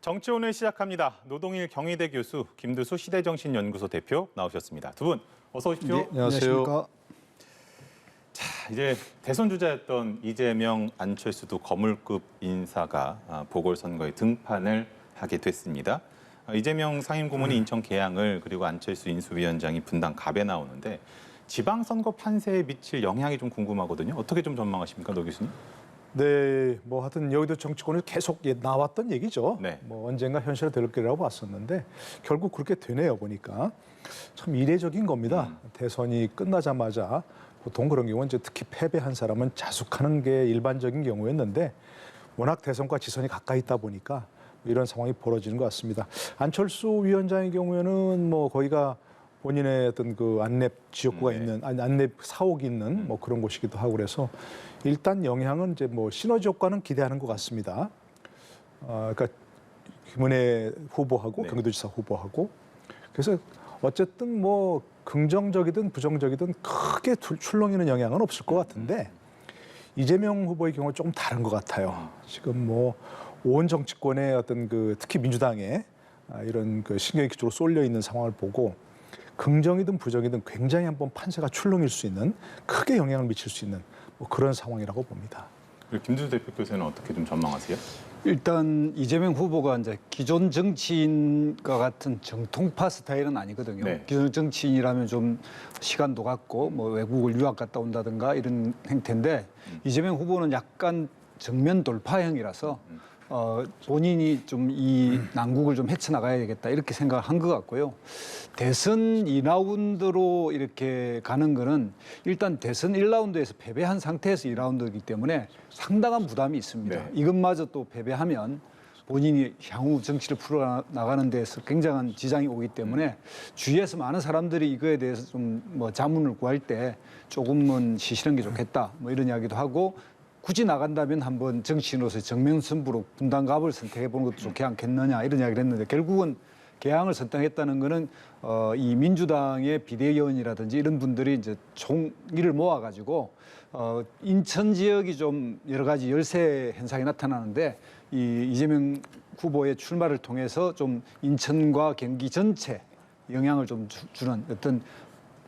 정치오늘 시작합니다. 노동일 경희대 교수, 김두수 시대정신연구소 대표 나오셨습니다. 두 분 어서 오십시오. 네, 안녕하세요. 자, 이제 대선 주자였던 이재명, 안철수도 거물급 인사가 보궐선거에 등판을 하게 됐습니다. 이재명 상임고문이 인천 계양을, 그리고 안철수 인수위원장이 분당 갑에 나오는데 지방선거 판세에 미칠 영향이 좀 궁금하거든요. 어떻게 좀 전망하십니까, 노 교수님? 네, 뭐 하여튼 여의도 정치권에 계속 나왔던 얘기죠. 네. 뭐 언젠가 현실화될 거라고 봤었는데 결국 그렇게 되네요, 보니까. 참 이례적인 겁니다. 대선이 끝나자마자 보통 그런 경우는 이제 특히 패배한 사람은 자숙하는 게 일반적인 경우였는데 워낙 대선과 지선이 가까이 있다 보니까 이런 상황이 벌어지는 것 같습니다. 안철수 위원장의 경우에는 뭐 거기가 본인의 어떤 그 안랩 지역구가 있는, 안랩 사옥이 있는 뭐 그런 곳이기도 하고 그래서 일단 영향은 이제 뭐 시너지 효과는 기대하는 것 같습니다. 그러니까 김은혜 후보하고 네. 경기도지사 후보하고 그래서 어쨌든 뭐 긍정적이든 부정적이든 크게 출렁이는 영향은 없을 것 같은데 이재명 후보의 경우 조금 다른 것 같아요. 지금 뭐 온 정치권의 어떤 그 특히 민주당에 이런 그 신경이 그쪽으로 쏠려 있는 상황을 보고 긍정이든 부정이든 굉장히 한번 판세가 출렁일 수 있는 크게 영향을 미칠 수 있는 뭐 그런 상황이라고 봅니다. 김두수 대표께서는 어떻게 좀 전망하세요? 일단 이재명 후보가 이제 기존 정치인과 같은 정통파 스타일은 아니거든요. 네. 기존 정치인이라면 좀 시간도 갖고 뭐 외국을 유학 갔다 온다든가 이런 행태인데 이재명 후보는 약간 정면 돌파형이라서 본인이 좀 이 난국을 좀 헤쳐나가야 되겠다 이렇게 생각한 것 같고요. 대선 2라운드로 이렇게 가는 거는 일단 대선 1라운드에서 패배한 상태에서 2라운드이기 때문에 상당한 부담이 있습니다. 네. 이것마저 또 패배하면 본인이 향후 정치를 풀어나가는 데서 굉장한 지장이 오기 때문에 주위에서 많은 사람들이 이거에 대해서 좀 뭐 자문을 구할 때 조금은 쉬시는 게 좋겠다 뭐 이런 이야기도 하고 굳이 나간다면 한번 정치인으로서 정면승부로 분당갑을 선택해 보는 것도 좋지 않겠느냐 이런 이야기를 했는데 결국은 개항을 선택했다는 거는 이 민주당의 비대위원이라든지 이런 분들이 이제 총의를 모아가지고 인천 지역이 좀 여러 가지 열세 현상이 나타나는데 이 이재명 후보의 출마를 통해서 좀 인천과 경기 전체 영향을 좀 주는 어떤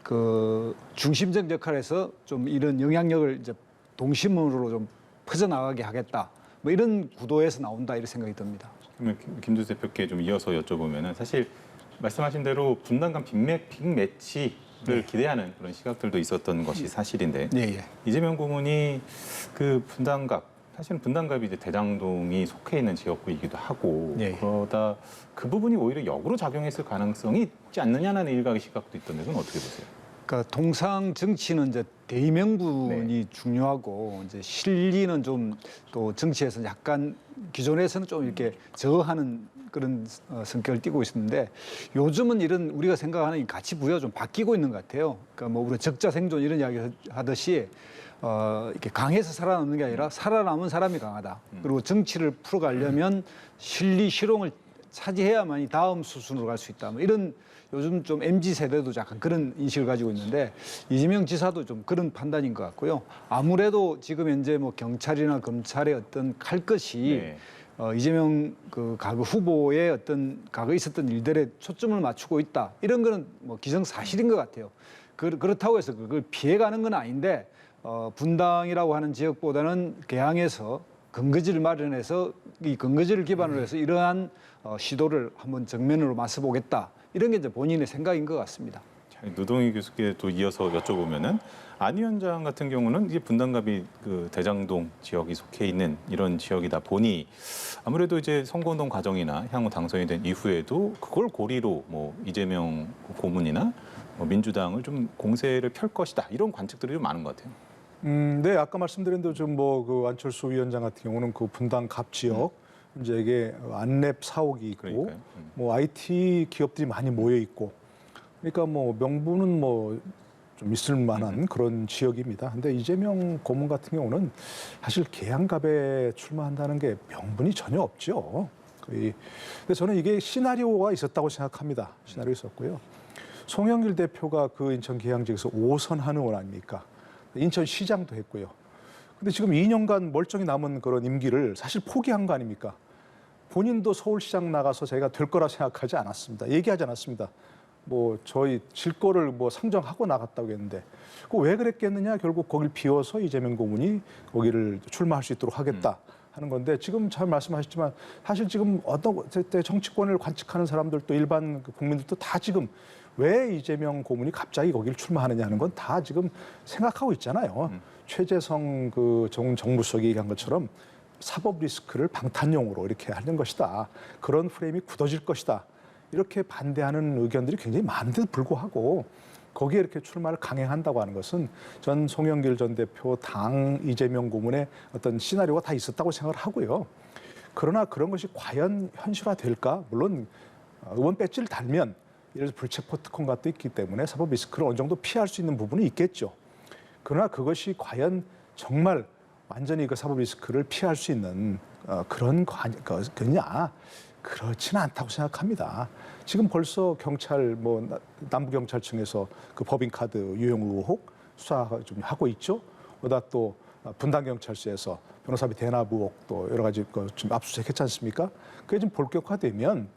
그 중심적 역할에서 좀 이런 영향력을 이제 동심으로 좀 퍼져나가게 하겠다. 뭐 이런 구도에서 나온다 이렇게 생각이 듭니다. 그러면 김두수 대표께 좀 이어서 여쭤보면은 사실 말씀하신 대로 분당간 빅매치를 기대하는 그런 시각들도 있었던 것이 사실인데 예. 이재명 고문이 그 분당갑, 사실은 분당갑이 이제 대장동이 속해 있는 지역구이기도 하고 예. 그러다 그 부분이 오히려 역으로 작용했을 가능성이 있지 않느냐는 일각의 시각도 있던데 그건 어떻게 보세요? 그러니까 통상 정치는 이제 대의명분이 중요하고 이제 실리는 좀 또 정치에서 약간 기존에서는 좀 이렇게 저하는 그런 성격을 띠고 있었는데 요즘은 이런 우리가 생각하는 이 가치 부여가 좀 바뀌고 있는 것 같아요. 그러니까 뭐 우리 적자 생존 이런 이야기 하듯이 이렇게 강해서 살아남는 게 아니라 살아남은 사람이 강하다. 그리고 정치를 풀어가려면 실리 실용을 차지해야만이 다음 수순으로 갈 수 있다. 뭐 이런 요즘 좀 MZ 세대도 약간 그런 인식을 가지고 있는데 이재명 지사도 좀 그런 판단인 것 같고요. 아무래도 지금 현재 뭐 경찰이나 검찰의 어떤 칼 것이 이재명 그 과거 후보의 어떤 과거 있었던 일들에 초점을 맞추고 있다. 이런 거는 뭐 기정사실인 것 같아요. 그렇다고 해서 그걸 피해가는 건 아닌데 분당이라고 하는 지역보다는 계양에서 근거지를 마련해서 이 근거지를 기반으로 해서 이러한 시도를 한번 정면으로 맞서보겠다. 이런 게 이제 본인의 생각인 것 같습니다. 노동희 교수께 또 이어서 여쭤보면은 안 위원장 같은 경우는 이제 분당갑이 그 대장동 지역이 속해 있는 이런 지역이다 보니 아무래도 이제 선거운동 과정이나 향후 당선이 된 이후에도 그걸 고리로 뭐 이재명 고문이나 뭐 민주당을 좀 공세를 펼 것이다 이런 관측들이 좀 많은 것 같아요. 네, 아까 말씀드린 대로 좀 뭐 그 안철수 위원장 같은 경우는 그 분당갑 지역 이제 이게 안랩 사옥이 있고 그러니까요. 뭐 IT 기업들이 많이 모여 있고 그러니까 뭐 명분은 뭐 좀 있을 만한 그런 지역입니다. 근데 이재명 고문 같은 경우는 사실 계양갑에 출마한다는 게 명분이 전혀 없죠. 거의. 근데 저는 이게 시나리오가 있었다고 생각합니다. 시나리오 있었고요. 송영길 대표가 그 인천 계양 지역에서 5선 한 의원 아닙니까? 인천시장도 했고요. 근데 지금 2년간 멀쩡히 남은 그런 임기를 사실 포기한 거 아닙니까? 본인도 서울시장 나가서 제가 될 거라 생각하지 않았습니다. 얘기하지 않았습니다. 뭐 저희 질 거를 뭐 상정하고 나갔다고 했는데 그 왜 그랬겠느냐 결국 거길 비워서 이재명 고문이 거기를 출마할 수 있도록 하겠다 하는 건데 지금 잘 말씀하셨지만 사실 지금 어떤 정치권을 관측하는 사람들도 일반 국민들도 다 지금 왜 이재명 고문이 갑자기 거기를 출마하느냐 하는 건 다 지금 생각하고 있잖아요. 최재성 그 정무수석이 얘기한 것처럼 사법 리스크를 방탄용으로 이렇게 하는 것이다. 그런 프레임이 굳어질 것이다. 이렇게 반대하는 의견들이 굉장히 많은데도 불구하고 거기에 이렇게 출마를 강행한다고 하는 것은 전 송영길 전 대표 당 이재명 고문의 어떤 시나리오가 다 있었다고 생각을 하고요. 그러나 그런 것이 과연 현실화될까? 물론 의원 배지를 달면 예를 들어 불체포 특권과 또 있기 때문에 사법 리스크를 어느 정도 피할 수 있는 부분이 있겠죠. 그러나 그것이 과연 정말 완전히 그 사법 리스크를 피할 수 있는 그런 거냐? 그렇지는 않다고 생각합니다. 지금 벌써 경찰 뭐 남부경찰청에서 그 법인카드 유용 의혹 수사 좀 하고 있죠. 그러다 또 분당경찰서에서 변호사비 대납 의혹 또 여러 가지 좀 압수수색했지 않습니까? 그게 좀 본격화되면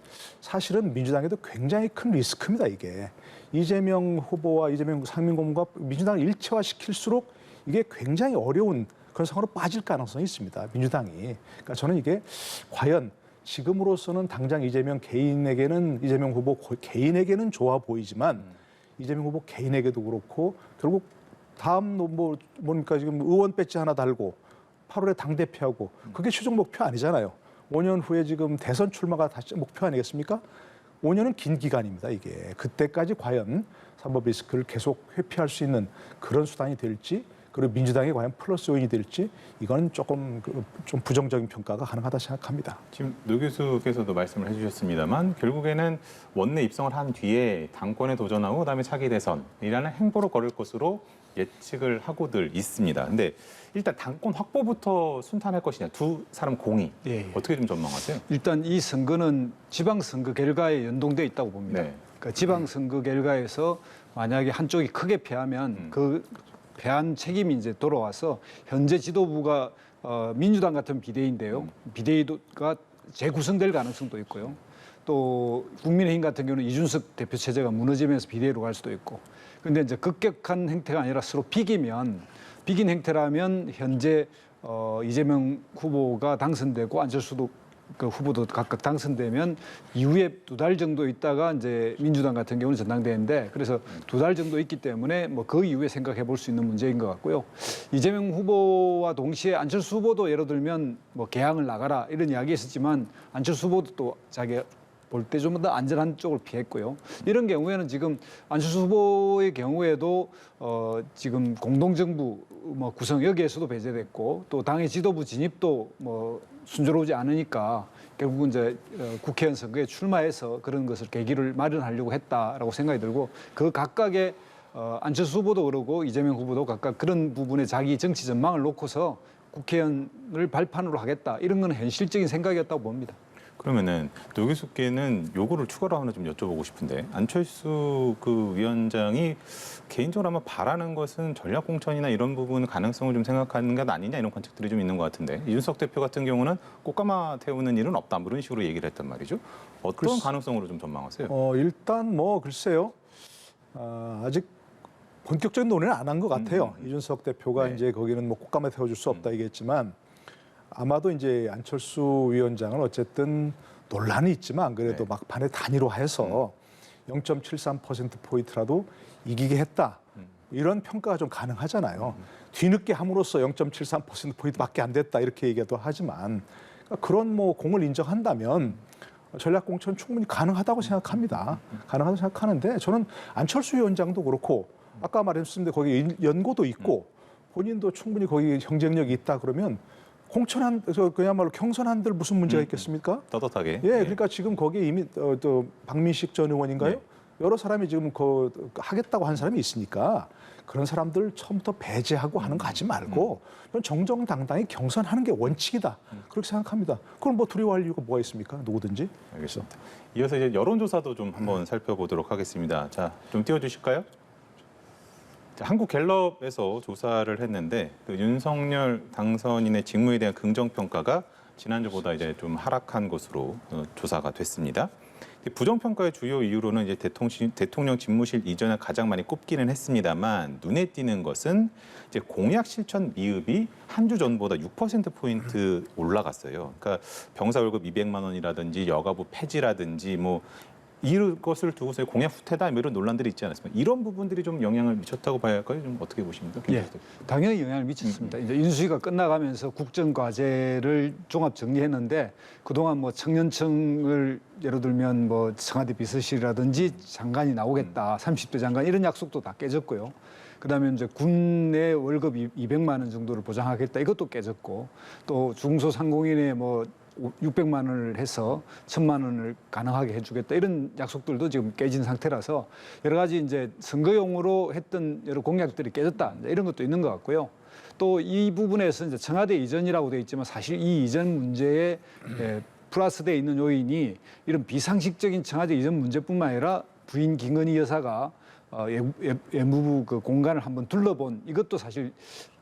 사실은 민주당에도 굉장히 큰 리스크입니다. 이게 이재명 후보와 이재명 상임고문과 민주당을 일체화시킬수록 이게 굉장히 어려운 그런 상황으로 빠질 가능성이 있습니다. 민주당이. 그러니까 저는 이게 과연 지금으로서는 당장 이재명 후보 개인에게는 좋아 보이지만 이재명 후보 개인에게도 그렇고 결국 다음 뭡니까 지금 의원 배지 하나 달고 8월에 당대표하고 그게 최종 목표 아니잖아요. 5년 후에 지금 대선 출마가 다시 목표 아니겠습니까? 5년은 긴 기간입니다. 이게 그때까지 과연 사법 리스크를 계속 회피할 수 있는 그런 수단이 될지 그리고 민주당이 과연 플러스 요인이 될지 이건 조금 좀 부정적인 평가가 가능하다 생각합니다. 지금 노 교수께서도 말씀을 해주셨습니다만 결국에는 원내 입성을 한 뒤에 당권에 도전하고 그다음에 차기 대선이라는 행보로 걸을 것으로 예측을 하고들 있습니다. 근데 일단 당권 확보부터 순탄할 것이냐 두 사람 공이 어떻게 좀 전망하세요? 일단 이 선거는 지방선거 결과에 연동돼 있다고 봅니다. 네. 그러니까 지방선거 결과에서 만약에 한쪽이 크게 패하면 그 패한 책임이 이제 돌아와서 현재 지도부가 민주당 같은 비대위인데요. 비대위가 재구성될 가능성도 있고요. 또 국민의힘 같은 경우는 이준석 대표 체제가 무너지면서 비대위로 갈 수도 있고. 그런데 이제 급격한 행태가 아니라 서로 비긴 행태라면 현재 이재명 후보가 당선되고 안철수도 그 후보도 각각 당선되면 이후에 2달 정도 있다가 이제 민주당 같은 경우는 전당대회인데 그래서 2달 정도 있기 때문에 뭐 그 이후에 생각해 볼 수 있는 문제인 것 같고요. 이재명 후보와 동시에 안철수 후보도 예를 들면 뭐 개항을 나가라 이런 이야기 있었지만 안철수 후보도 또 자기가 볼 때 좀 더 안전한 쪽을 피했고요. 이런 경우에는 지금 안철수 후보의 경우에도 지금 공동정부 뭐 구성 여기에서도 배제됐고 또 당의 지도부 진입도 뭐 순조로우지 않으니까 결국은 이제 국회의원 선거에 출마해서 그런 것을 계기를 마련하려고 했다라고 생각이 들고 그 각각의 안철수 후보도 그러고 이재명 후보도 각각 그런 부분에 자기 정치 전망을 놓고서 국회의원을 발판으로 하겠다 이런 건 현실적인 생각이었다고 봅니다. 그러면은 노 교수께는 요거를 추가로 하나 좀 여쭤보고 싶은데 안철수 그 위원장이 개인적으로 아마 바라는 것은 전략 공천이나 이런 부분 가능성을 좀 생각하는 것 아니냐 이런 관측들이 좀 있는 것 같은데 이준석 대표 같은 경우는 꽃가마 태우는 일은 없다 뭐 이런 식으로 얘기를 했단 말이죠. 어떤 가능성으로 좀 전망하세요? 일단 뭐 글쎄요. 아직 본격적인 논의는 안 한 것 같아요. 이준석 대표가 네. 이제 거기는 뭐 꽃가마 태워줄 수 없다 얘기했지만 아마도 이제 안철수 위원장은 어쨌든 논란이 있지만 그래도 막판에 단일화해서 0.73%포인트라도 이기게 했다. 이런 평가가 좀 가능하잖아요. 뒤늦게 함으로써 0.73%포인트밖에 안 됐다. 이렇게 얘기도 하지만 그런 뭐 공을 인정한다면 전략공천 충분히 가능하다고 생각합니다. 가능하다고 생각하는데 저는 안철수 위원장도 그렇고 아까 말했습니다. 거기 연고도 있고 본인도 충분히 거기 경쟁력이 있다 그러면 공천한 그야말로 경선한들 무슨 문제가 있겠습니까? 떳떳하게. 예, 그러니까 지금 거기에 이미 또 박민식 전 의원인가요? 네. 여러 사람이 지금 하겠다고 한 사람이 있으니까 그런 사람들 처음부터 배제하고 하는 거 하지 말고 정정당당히 경선하는 게 원칙이다. 그렇게 생각합니다. 그럼 뭐 두려워할 이유가 뭐가 있습니까? 누구든지. 알겠습니다. 이어서 이제 여론조사도 좀 한번 살펴보도록 하겠습니다. 자, 좀 띄워주실까요? 한국갤럽에서 조사를 했는데 그 윤석열 당선인의 직무에 대한 긍정평가가 지난주보다 이제 좀 하락한 것으로 조사가 됐습니다. 부정평가의 주요 이유로는 이제 대통령 집무실 이전에 가장 많이 꼽기는 했습니다만 눈에 띄는 것은 이제 공약 실천 미흡이 한 주 전보다 6%포인트 올라갔어요. 그러니까 병사 월급 200만 원이라든지 여가부 폐지라든지 뭐 이런 것을 두고서 공약 후퇴다 이런 논란들이 있지 않았습니까? 이런 부분들이 좀 영향을 미쳤다고 봐야 할까요? 좀 어떻게 보십니까? 예, 당연히 영향을 미쳤습니다. 이제 인수위가 끝나가면서 국정 과제를 종합 정리했는데 그동안 뭐 청년층을 예를 들면 뭐 청와대 비서실이라든지 장관이 나오겠다, 30대 장관 이런 약속도 다 깨졌고요. 그다음에 이제 군내 월급 200만 원 정도를 보장하겠다 이것도 깨졌고 또 중소상공인의 뭐 600만 원을 해서 1000만 원을 가능하게 해주겠다 이런 약속들도 지금 깨진 상태라서 여러 가지 이제 선거용으로 했던 여러 공약들이 깨졌다 이런 것도 있는 것 같고요. 또 이 부분에서 이제 청와대 이전이라고 돼 있지만 사실 이 이전 문제에 플러스돼 있는 요인이 이런 비상식적인 청와대 이전 문제뿐만 아니라 부인 김건희 여사가 외무부 그 공간을 한번 둘러본 이것도 사실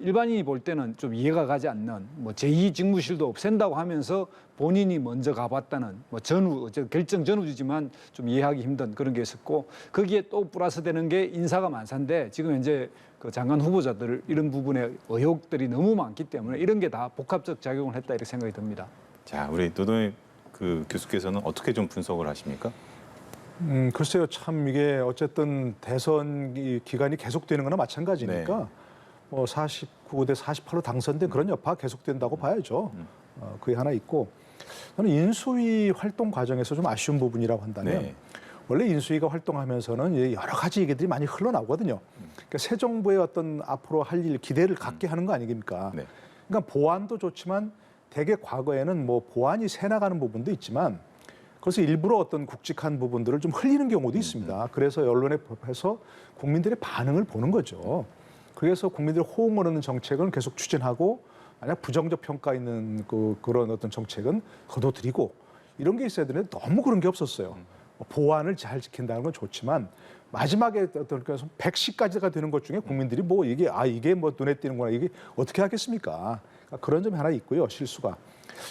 일반인이 볼 때는 좀 이해가 가지 않는 뭐 제2 직무실도 없앤다고 하면서 본인이 먼저 가봤다는 뭐 전후 결정 전후지만 좀 이해하기 힘든 그런 게 있었고 거기에 또 플러스 되는 게 인사가 만사인데 지금 현재 그 장관 후보자들 이런 부분에 의혹들이 너무 많기 때문에 이런 게 다 복합적 작용을 했다 이렇게 생각이 듭니다. 자, 우리 노동의 그 교수께서는 어떻게 좀 분석을 하십니까? 글쎄요, 참 이게 어쨌든 대선 기간이 계속되는 거나 마찬가지니까 네. 뭐 49대 48로 당선된 그런 여파가 계속된다고 봐야죠. 그게 하나 있고 저는 인수위 활동 과정에서 좀 아쉬운 부분이라고 한다면 네. 원래 인수위가 활동하면서는 여러 가지 얘기들이 많이 흘러나오거든요. 그러니까 새 정부의 어떤 앞으로 할 일 기대를 갖게 하는 거 아니겠습니까? 네. 그러니까 보안도 좋지만 대개 과거에는 뭐 보안이 새 나가는 부분도 있지만 그래서 일부러 어떤 굵직한 부분들을 좀 흘리는 경우도 있습니다. 그래서 언론에 해서 국민들의 반응을 보는 거죠. 그래서 국민들의 호응을 얻는 정책은 계속 추진하고 만약 부정적 평가 있는 그런 어떤 정책은 거둬들이고 이런 게 있어야 되는데 너무 그런 게 없었어요. 보안을 잘 지킨다는 건 좋지만 마지막에 어떤 100시까지가 되는 것 중에 국민들이 뭐 이게 뭐 눈에 띄는구나 이게 어떻게 하겠습니까? 그러니까 그런 점이 하나 있고요. 실수가.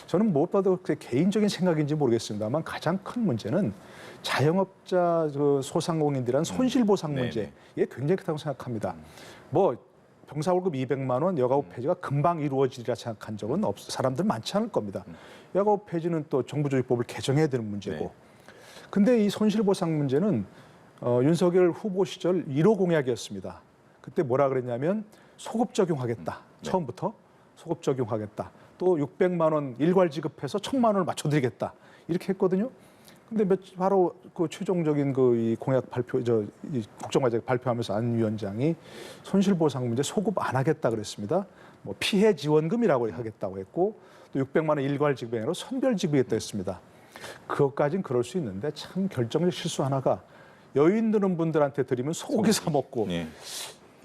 저는 무엇보다도 개인적인 생각인지 모르겠습니다만 가장 큰 문제는 자영업자 소상공인들한 손실보상 문제 이게 굉장히 크다고 생각합니다. 뭐 병사 월급 200만 원 여가부 폐지가 금방 이루어지리라 생각한 적은 사람들 많지 않을 겁니다. 여가부 폐지는 또 정부조직법을 개정해야 되는 문제고. 근데 이 손실보상 문제는 윤석열 후보 시절 1호 공약이었습니다. 그때 뭐라 그랬냐면 소급 적용하겠다. 처음부터 소급 적용하겠다. 또 600만 원 일괄 지급해서 1000만 원을 맞춰드리겠다. 이렇게 했거든요. 근데 바로 그 최종적인 이 공약 발표, 이 국정과제 발표하면서 안 위원장이 손실보상 문제 소급 안 하겠다 그랬습니다. 뭐 피해 지원금이라고 하겠다고 했고 또 600만 원 일괄 지급이 아니라 선별 지급이겠다 했습니다. 그것까진 그럴 수 있는데 참 결정적 실수 하나가 여유 있는 분들한테 드리면 소고기 사 먹고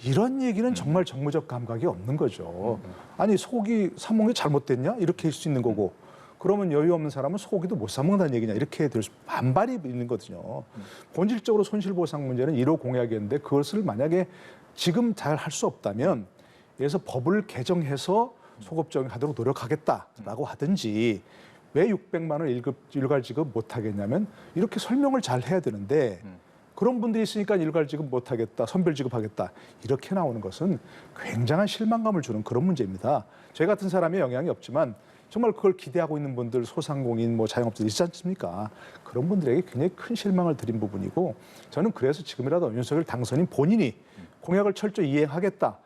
이런 얘기는 정말 정무적 감각이 없는 거죠. 아니 소고기 사 먹는 게 잘못됐냐? 이렇게 할 수 있는 거고 그러면 여유 없는 사람은 소고기도 못 사 먹는다는 얘기냐? 이렇게 될 수 반발이 있는 거거든요. 본질적으로 손실보상 문제는 1호 공약이었는데 그것을 만약에 지금 잘 할 수 없다면 그래서 법을 개정해서 소급 적용하도록 노력하겠다라고 하든지 왜 600만 원 일괄 지급 못 하겠냐면 이렇게 설명을 잘 해야 되는데 그런 분들이 있으니까 일괄 지급 못 하겠다, 선별 지급하겠다 이렇게 나오는 것은 굉장한 실망감을 주는 그런 문제입니다. 저희 같은 사람의 영향이 없지만 정말 그걸 기대하고 있는 분들 소상공인, 뭐 자영업자들 있지 않습니까? 그런 분들에게 굉장히 큰 실망을 드린 부분이고 저는 그래서 지금이라도 윤석열 당선인 본인이 공약을 철저히 이행하겠다,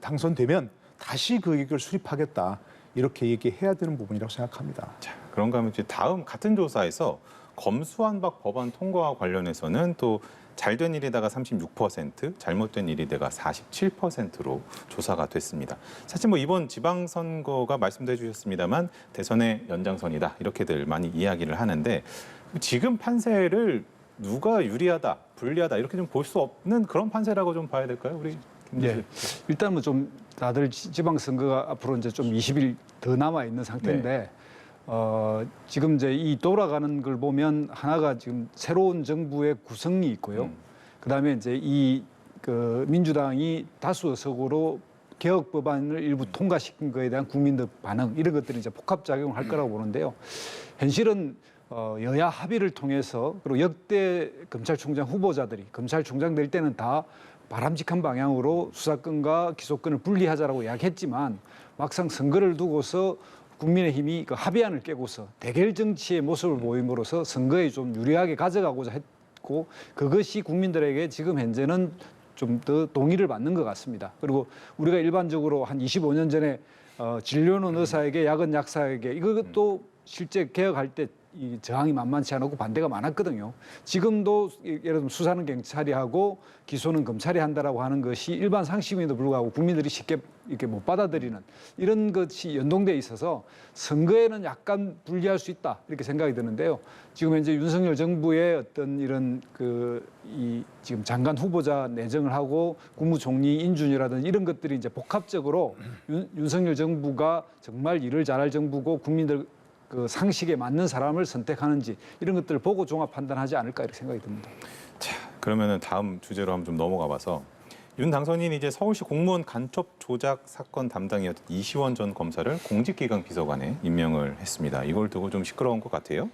당선되면 다시 그 얘기를 수립하겠다 이렇게 얘기해야 되는 부분이라고 생각합니다. 자, 그런가 하면 이제 다음 같은 조사에서 검수완박 법안 통과와 관련해서는 또 잘된 일에다가 36%, 잘못된 일에다가 47%로 조사가 됐습니다. 사실 뭐 이번 지방선거가 말씀도 해주셨습니다만 대선의 연장선이다 이렇게들 많이 이야기를 하는데 지금 판세를 누가 유리하다, 불리하다 이렇게 좀 볼 수 없는 그런 판세라고 좀 봐야 될까요, 우리? 네. 일단 뭐 좀 다들 지방선거가 앞으로 이제 좀 20일 더 남아 있는 상태인데. 지금 이제 이 돌아가는 걸 보면 하나가 지금 새로운 정부의 구성이 있고요. 그다음에 이제 이 그 민주당이 다수 의석으로 개혁 법안을 일부 통과시킨 거에 대한 국민들 반응 이런 것들이 이제 복합 작용을 할 거라고 보는데요. 현실은 여야 합의를 통해서 그리고 역대 검찰총장 후보자들이 검찰총장 될 때는 다 바람직한 방향으로 수사권과 기소권을 분리하자라고 이야기했지만 막상 선거를 두고서 국민의힘이 그 합의안을 깨고서 대결 정치의 모습을 보임으로써 선거에 좀 유리하게 가져가고자 했고 그것이 국민들에게 지금 현재는 좀 더 동의를 받는 것 같습니다. 그리고 우리가 일반적으로 한 25년 전에 진료는 의사에게 약은 약사에게 이것도 실제 개혁할 때 이 저항이 만만치 않았고 반대가 많았거든요. 지금도 예를 들면 수사는 경찰이 하고 기소는 검찰이 한다라고 하는 것이 일반 상식임에도 불구하고 국민들이 쉽게 이렇게 못 받아들이는 이런 것이 연동돼 있어서 선거에는 약간 불리할 수 있다 이렇게 생각이 드는데요. 지금 현재 윤석열 정부의 어떤 이런 지금 장관 후보자 내정을 하고 국무총리 인준이라든지 이런 것들이 이제 복합적으로 윤석열 정부가 정말 일을 잘할 정부고 국민들 그 상식에 맞는 사람을 선택하는지 이런 것들을 보고 종합 판단하지 않을까 이렇게 생각이 듭니다. 자, 그러면은 다음 주제로 한번 좀 넘어가 봐서 윤 당선인이 이제 서울시 공무원 간첩 조작 사건 담당이었던 이시원 전 검사를 공직기강 비서관에 임명을 했습니다. 이걸 두고 좀 시끄러운 것 같아요.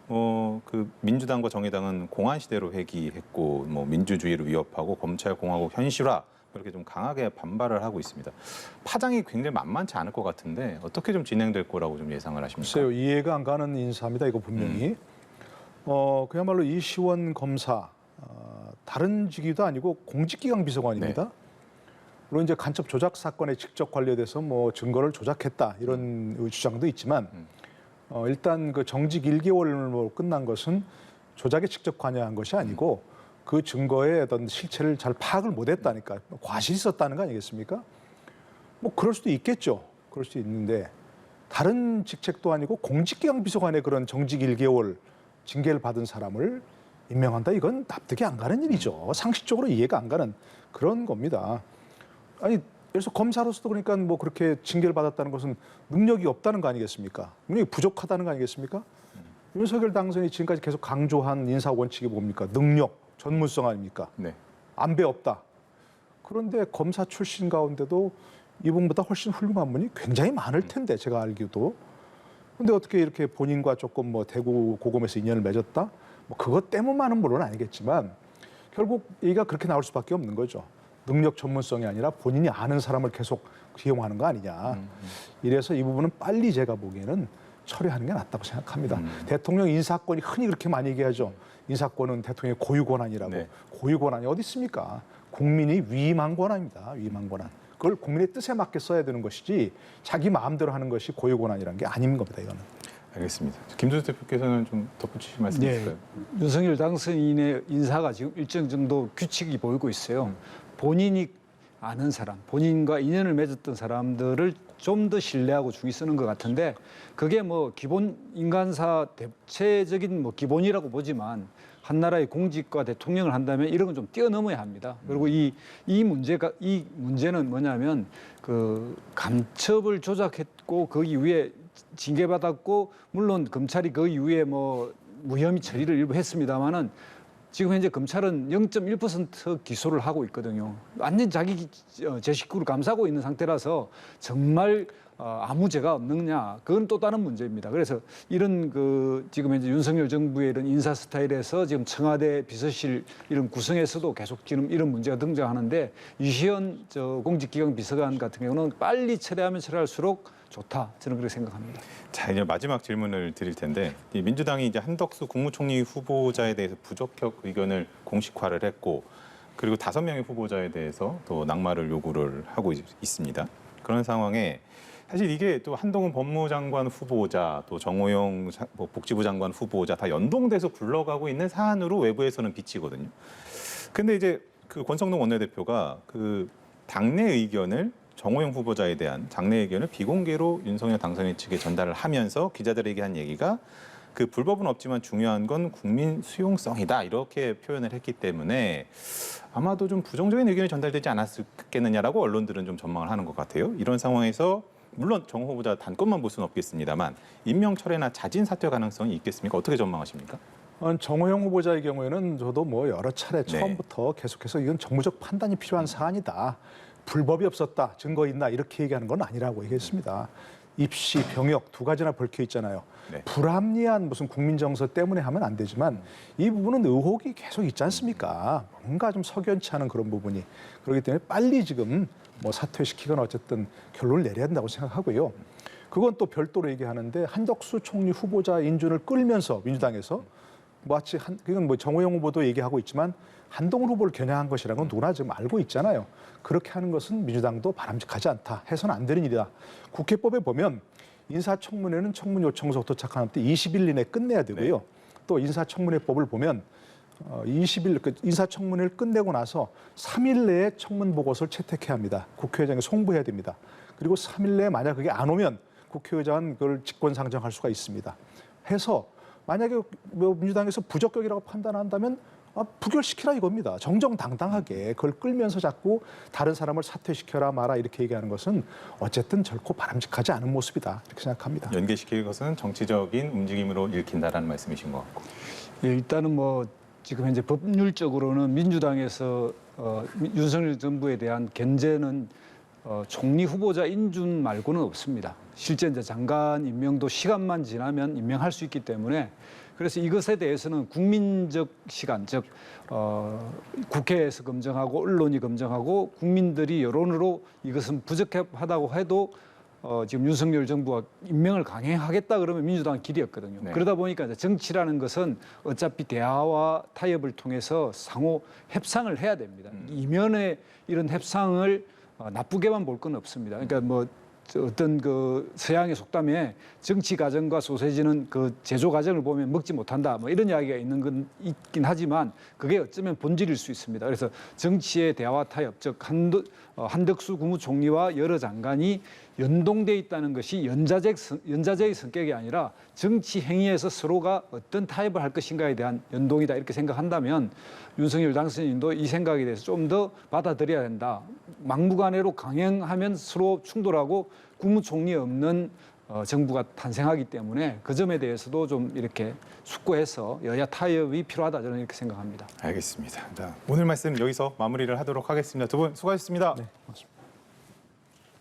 그 민주당과 정의당은 공안 시대로 회귀했고 민주주의를 위협하고 검찰 공화국 현실화 이렇게 좀 강하게 반발을 하고 있습니다. 파장이 굉장히 만만치 않을 것 같은데 어떻게 좀 진행될 거라고 좀 예상을 하십니까? 글쎄요, 이해가 안 가는 인사입니다. 이거 분명히. 그야말로 이시원 검사 다른 직위도 아니고 공직기강 비서관입니다. 네. 물론 이제 간첩 조작 사건에 직접 관련돼서 증거를 조작했다 이런 주장도 있지만 일단 그 정직 1개월로 끝난 것은 조작에 직접 관여한 것이 아니고 그 증거의 어떤 실체를 잘 파악을 못했다니까 과실이 있었다는 거 아니겠습니까? 그럴 수도 있겠죠. 그럴 수도 있는데 다른 직책도 아니고 공직기강 비서관의 그런 정직 1개월 징계를 받은 사람을 임명한다 이건 납득이 안 가는 일이죠. 상식적으로 이해가 안 가는 그런 겁니다. 아니 그래서 검사로서도 그러니까 그렇게 징계를 받았다는 것은 능력이 없다는 거 아니겠습니까? 능력이 부족하다는 거 아니겠습니까? 윤석열 당선인이 지금까지 계속 강조한 인사 원칙이 뭡니까? 능력, 전문성 아닙니까? 네. 안배 없다. 그런데 검사 출신 가운데도 이분보다 훨씬 훌륭한 분이 굉장히 많을 텐데 제가 알기도. 근데 어떻게 이렇게 본인과 조금 대구 고검에서 인연을 맺었다? 그것 때문만은 물론 아니겠지만 결국 얘기가 그렇게 나올 수밖에 없는 거죠. 능력 전문성이 아니라 본인이 아는 사람을 계속 기용하는 거 아니냐. 이래서 이 부분은 빨리 제가 보기에는 처리하는 게 낫다고 생각합니다. 대통령 인사권이 흔히 그렇게 많이 얘기하죠. 인사권은 대통령의 고유 권한이라고. 네. 고유 권한이 어디 있습니까? 국민이 위임한 권한입니다. 위임한 권한. 그걸 국민의 뜻에 맞게 써야 되는 것이지 자기 마음대로 하는 것이 고유 권한이라는 게 아닌 겁니다. 이거는. 알겠습니다. 김두수 대표께서는 좀 덧붙이실 말씀 있을까요? 윤석열 당선인의 인사가 지금 일정 정도 규칙이 보이고 있어요. 본인이 아는 사람, 본인과 인연을 맺었던 사람들을 좀 더 신뢰하고 중히 쓰는 것 같은데 그게 기본 인간사 대체적인 기본이라고 보지만 한 나라의 공직과 대통령을 한다면 이런 건 좀 뛰어넘어야 합니다. 그리고 이 문제는 뭐냐면 그 간첩을 조작했고 그 이후에 징계받았고 물론 검찰이 그 이후에 무혐의 처리를 일부 했습니다마는 지금 현재 검찰은 0.1% 기소를 하고 있거든요. 완전 자기 제 식구를 감싸고 있는 상태라서 정말 아무 죄가 없느냐 그건 또 다른 문제입니다. 그래서 이런 지금 현재 윤석열 정부의 이런 인사 스타일에서 지금 청와대 비서실 이런 구성에서도 계속 지금 이런 문제가 등장하는데 이시연 공직기강 비서관 같은 경우는 빨리 처리하면 처리할수록 좋다. 저는 그렇게 생각합니다. 자, 이제 마지막 질문을 드릴 텐데 민주당이 이제 한덕수 국무총리 후보자에 대해서 부적격 의견을 공식화를 했고 그리고 5명의 후보자에 대해서 또 낙마를 요구를 하고 있습니다. 그런 상황에 사실 이게 또 한동훈 법무장관 후보자 또 정호영 복지부 장관 후보자 다 연동돼서 굴러가고 있는 사안으로 외부에서는 비치거든요. 근데 이제 그 권성동 원내대표가 그 당내 의견을 정호영 후보자에 대한 장내 의견을 비공개로 윤석열 당선인 측에 전달을 하면서 기자들에게 한 얘기가 그 불법은 없지만 중요한 건 국민 수용성이다 이렇게 표현을 했기 때문에 아마도 좀 부정적인 의견이 전달되지 않았겠느냐라고 언론들은 좀 전망을 하는 것 같아요. 이런 상황에서 물론 정 후보자 단건만 볼 수는 없겠습니다만 임명 철회나 자진 사퇴 가능성이 있겠습니까? 어떻게 전망하십니까? 정호영 후보자의 경우에는 저도 여러 차례 처음부터 계속해서 이건 정무적 판단이 필요한 사안이다. 불법이 없었다, 증거 있나 이렇게 얘기하는 건 아니라고 얘기했습니다. 입시, 병역 두 가지나 벌켜 있잖아요. 네. 불합리한 무슨 국민 정서 때문에 하면 안 되지만 이 부분은 의혹이 계속 있지 않습니까? 뭔가 좀 석연치 않은 그런 부분이 그렇기 때문에 빨리 지금 뭐 사퇴시키거나 어쨌든 결론을 내려야 한다고 생각하고요. 그건 또 별도로 얘기하는데 한덕수 총리 후보자 인준을 끌면서 민주당에서 마치 그건 뭐 정호영 후보도 얘기하고 있지만 한동훈 후보를 겨냥한 것이라는 건 누구나 지금 알고 있잖아요. 그렇게 하는 것은 민주당도 바람직하지 않다. 해서는 안 되는 일이다. 국회법에 보면 인사청문회는 청문 요청서 도착한 때 20일 이내에 끝내야 되고요. 네. 또 인사청문회법을 보면 20일 인사청문회를 끝내고 나서 3일 내에 청문 보고서를 채택해야 합니다. 국회의장에 송부해야 됩니다. 그리고 3일 내에 만약 그게 안 오면 국회의장은 그걸 직권상정할 수가 있습니다. 해서 만약에 뭐 민주당에서 부적격이라고 판단한다면 부결시키라 이겁니다. 정정당당하게 그걸 끌면서 자꾸 다른 사람을 사퇴시켜라 마라 이렇게 얘기하는 것은 어쨌든 결코 바람직하지 않은 모습이다 이렇게 생각합니다. 연계시키는 것은 정치적인 움직임으로 읽힌다라는 말씀이신 것 같고. 예, 일단은 뭐 지금 현재 법률적으로는 민주당에서 윤석열 정부에 대한 견제는 총리 후보자 인준 말고는 없습니다. 실제 이제 장관 임명도 시간만 지나면 임명할 수 있기 때문에 그래서 이것에 대해서는 국민적 시간, 즉 국회에서 검증하고 언론이 검증하고 국민들이 여론으로 이것은 부적합하다고 해도 지금 윤석열 정부가 임명을 강행하겠다 그러면 민주당은 길이었거든요. 네. 그러다 보니까 이제 정치라는 것은 어차피 대화와 타협을 통해서 상호 협상을 해야 됩니다. 이면에 이런 협상을 나쁘게만 볼 건 없습니다. 그러니까 뭐 어떤 그 서양의 속담에 정치 과정과 소세지는 그 제조 과정을 보면 먹지 못한다 뭐 이런 이야기가 있는 건 있긴 하지만 그게 어쩌면 본질일 수 있습니다. 그래서 정치의 대화 타협 즉 한덕수 국무총리와 여러 장관이 연동돼 있다는 것이 연자제의 성격이 아니라 정치 행위에서 서로가 어떤 타협을 할 것인가에 대한 연동이다 이렇게 생각한다면 윤석열 당선인도 이 생각에 대해서 좀 더 받아들여야 된다. 막무가내로 강행하면 서로 충돌하고 국무총리 없는 정부가 탄생하기 때문에 그 점에 대해서도 좀 이렇게 숙고해서 여야 타협이 필요하다 저는 이렇게 생각합니다. 알겠습니다. 오늘 말씀 여기서 마무리를 하도록 하겠습니다. 두 분 수고하셨습니다. 네, 고맙습니다.